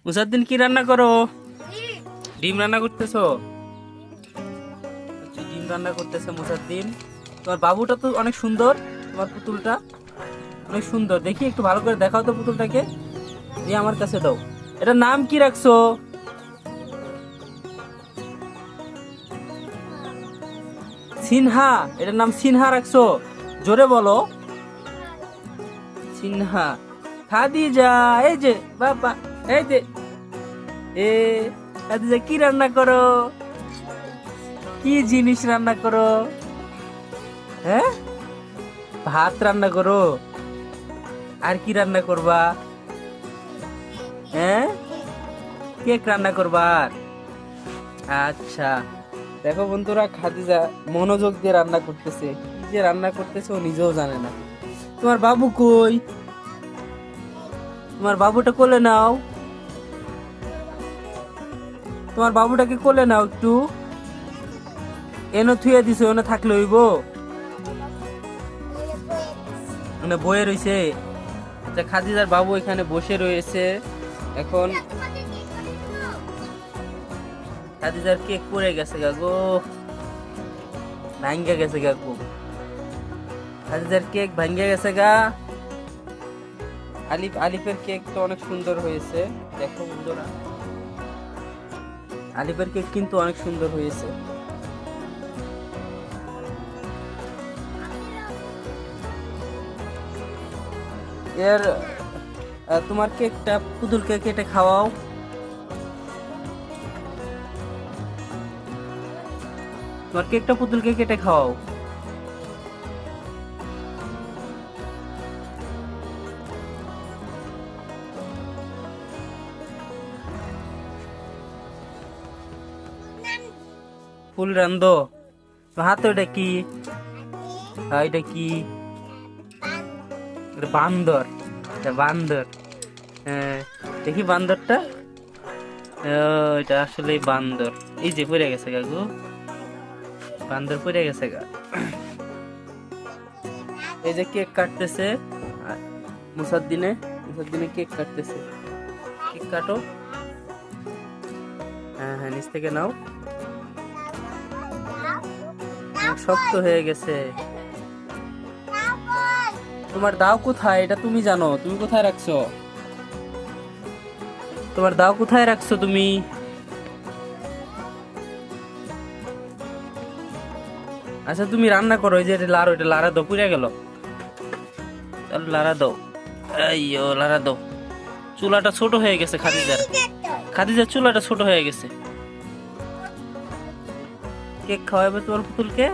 মুসাদ্দিন কি রান্না করো? ডিম রান্না করতেছো? আচ্ছা, ডিম রান্না করতেছে মুসাদ্দিন। তোমার বাবুটা তো অনেক সুন্দর, তোমার পুতুলটা অনেক সুন্দর। দেখি একটু ভালো করে দেখাও তো পুতুলটাকে, দিয়ে আমার কাছে দাও। এটার নাম কি রাখছো? সিনহা। এটার নাম সিনহা রাখছো? জোরে বলো। সিনহা। খাদিজা, এই যে বাবা, এই যে এ খাদিজা কি রান্না করো? কি জিনিস রান্না করো? হ্যাঁ, ভাত রান্না করো? আর কি রান্না করবা? হ্যাঁ, কেক রান্না করবা? আচ্ছা, দেখো বন্ধুরা, খাদিজা মনোযোগ দিয়ে রান্না করতেছে। কি যে রান্না করতেছে ও নিজেও জানে না। তোমার বাবু কই? তোমার বাবুটা কোলে নাও। তোমার বাবুটাকে কোলে নাও একটু। এনে থুয়ে দিছো, এনে থাকলে হইব? মানে বয়ে রইছে। আচ্ছা, খাদিজার বাবু এখানে বসে রয়েছে। এখন খাদিজার কেক পড়ে গেছে গা গো, ভাঙ্গা গেছে গা গো। খাদিজার কেক ভাঙ্গা গেছে গা। আলিফের কেক তো অনেক সুন্দর হয়েছে। দেখো বন্ধুরা, আলিফের কেক কিন্তু অনেক সুন্দর হয়েছে। এর তোমার কেকটা পুতুলকে কেটে খাওয়াও। তোমার কেকটা পুতুলকে কেটে খাওয়াও। ফুল রান্ধো? হাতে ওটা কি? এটা কি? এটা বান্দর। এটা বান্দর। হ্যাঁ, দেখি বান্দরটা। এটা আসলে বান্দর। এই যে পড়ে গেছে গা গো, বান্দর পড়ে গেছে গা। এই যে কেক কাটতেছে মুসাদ্দিনে। মুসাদ্দিনে কেক কাটতেছে। কেক কাটো। হ্যাঁ হ্যাঁ, নিচ থেকে নাও। শক্ত হয়ে গেছে। তোমার দাও কোথায়? এটা তুমি জানো। তুমি কোথায় রাখছো? তোমার দাও কোথায় রাখছো তুমি? আচ্ছা, তুমি রান্না করো। এই যে এটা লাড়ো, এটা লাড়া দাও, পুড়ে গেল। চলো লাড়া দাও। আইয়ো, লাড়া দাও। চুলাটা ছোট হয়ে গেছে খাদিজার। খাদিজার চুলাটা ছোট হয়ে গেছে। কেক খাওয়াবে তোমার পুতুলকে?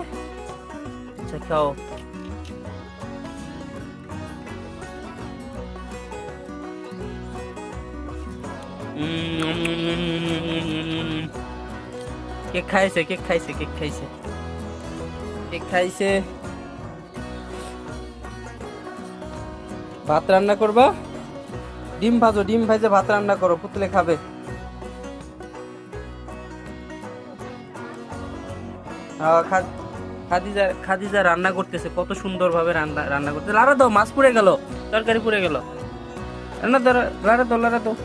আচ্ছা, খাও। কেক খাইছে, কেক খাইছে, কেক খাইছে, কেক খাইছে। ভাত রান্না করবা? ডিম ভাজো, ডিম ভাজে ভাত রান্না করো, পুতুলে খাবে। খাদিজা খাদিজা রান্না করতেছে, কত সুন্দর ভাবে রান্না রান্না করতেছে। লাড়া দাও, মাছ পুড়ে গেল, তরকারি পুড়ে গেল। রান্না দাও, লাড়া দাও, লাড়া দাও।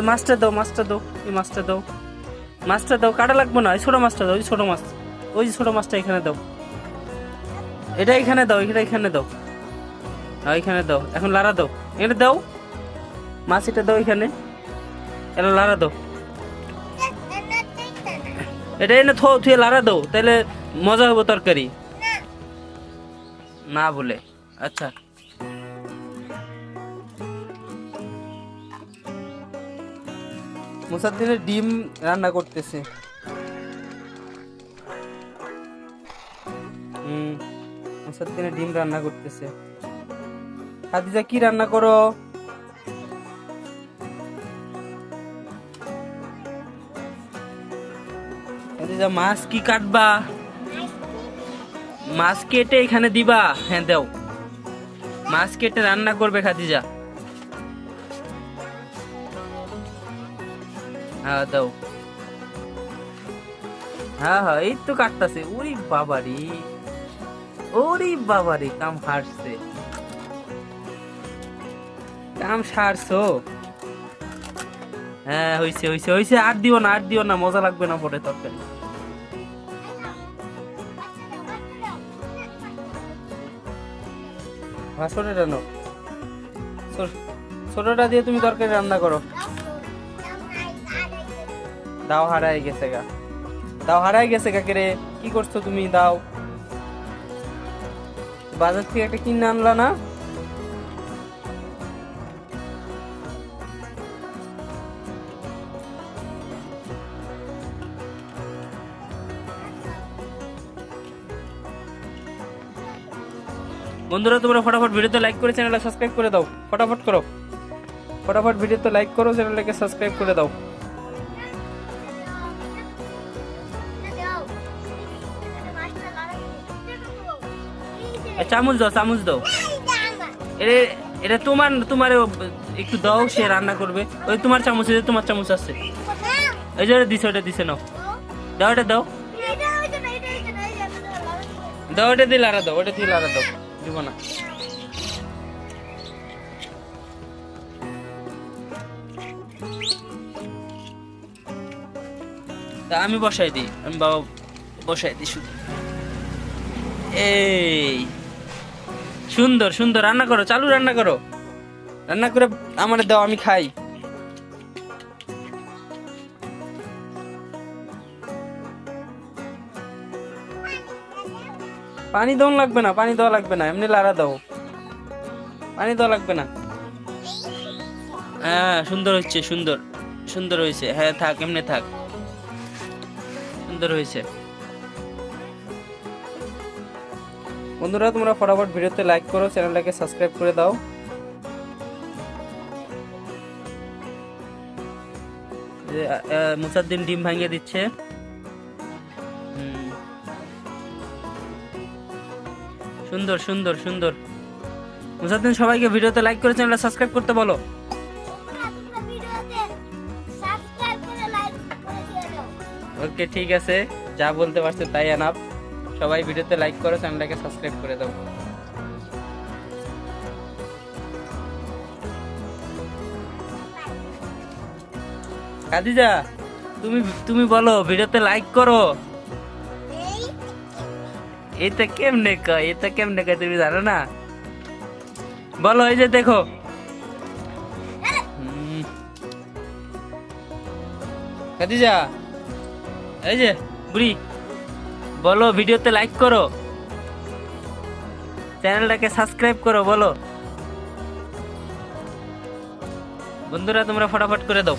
মাছটা দাও, মাছটা দাও, এই মাছটা দাও, মাছটা দাও। কাটা লাগবে না, এই ছোট মাছটা দাও, ওই ছোট মাছ, ওই যে ছোট মাছটা এখানে দাও। এটা এখানে দাও, এটা এখানে দাও, এখানে দাও। এখন লাড়া দাও, এটা দাও, মাছ এটা দাও এখানে। এটা লাড়া দাও, এটা এনে থুয়ে লাড়া দাও, তাহলে মজা হবো তরকারি। না বলে? আচ্ছা, মুসাদ্দিনের ডিম রান্না করতেছে। মুসাদ্দিনের ডিম রান্না করতেছে। খাদিজা কি রান্না করো? খাদিজা মাছ কি কাটবা? মাছ কেটে এখানে দিবা? হ্যাঁ দাও, মাছ কেটে রান্না করবে খাদিজা। হ্যাঁ দাও। হ্যাঁ হ্যাঁ, এই তো কাটতাছে। ওরে বাবারি, ওরে বাবারি, কাম হারছে, কাম সারছো। হ্যাঁ হইছে হইছে হইছে, আর দিও না, আর দিও না, মজা লাগবে না পরে তরকারি। হ্যাঁ ছোটটা নাও, ছোটটা দিয়ে তুমি তরকারি রান্না করো। দাও হারাই গেছে গা, দাও হারাই গেছে কাকে রে, কি করছো তুমি? দাও, বাজার থেকে একটা কিনে আনলা না? বন্ধুরা তোমরা ফটাফট ভিডিওতে লাইক করে চ্যানেলটা সাবস্ক্রাইব করে দাও, ফটাফট করো, ফটাফট ভিডিওতে লাইক করো, চ্যানেলটাকে সাবস্ক্রাইব করে দাও। চামচ দাও, চামচ দাও, এটা তোমার, তোমার একটু দাও, সে রান্না করবে। ওই তোমার চামচ, তোমার চামচ আছে, এই যে দিছে, ওটা দিছে, নাও দাও, এটা দাও, দাও, ওটা দিয়ে লাড়া দাও, ওটা দিয়ে লাড়া দাও, দিব না। তা আমি বসাই দিই, আমি বাবা বসাই দিই শুধু। এই সুন্দর সুন্দর রান্না করো, চালু রান্না করো, রান্না করে আমার দাও, আমি খাই। পানি দেওয়া লাগবে না, পানি দেওয়া লাগবে না, এমনি লাড়া দাও, পানি দেওয়া লাগবে না। হ্যাঁ সুন্দর হচ্ছে, সুন্দর সুন্দর হয়েছে, হ্যাঁ থাক, এমনি থাক, সুন্দর হয়েছে। বন্ধুরা তোমরা ফটাফট ভিডিওতে লাইক করো, চ্যানেলটাকে সাবস্ক্রাইব করে দাও। মুসাদ্দিন ডিম ভাঙিয়ে দিচ্ছে। সুন্দর সুন্দর সুন্দর। মুসাদ্দিন সবাইকে ভিডিওতে লাইক করে চ্যানেলটা সাবস্ক্রাইব করতে বলো। ওকে ঠিক আছে, যা বলতে পারছো তাই এনাফ। সবাই ভিডিওতে লাইক করো, চ্যানেলটাকে সাবস্ক্রাইব করে দাও। খাদিজা তুমি তুমি বলো ভিডিওতে লাইক করো। এটা কেমনে কয়, এটা কেমনে কয় তুমি জানো না? বলো, এই যে দেখো, খাদিজা এই যে বুড়ি, বলো ভিডিওতে লাইক করো, চ্যানেলটাকে সাবস্ক্রাইব করো, বলো। বন্ধুরা তোমরা ফটাফট করে দাও।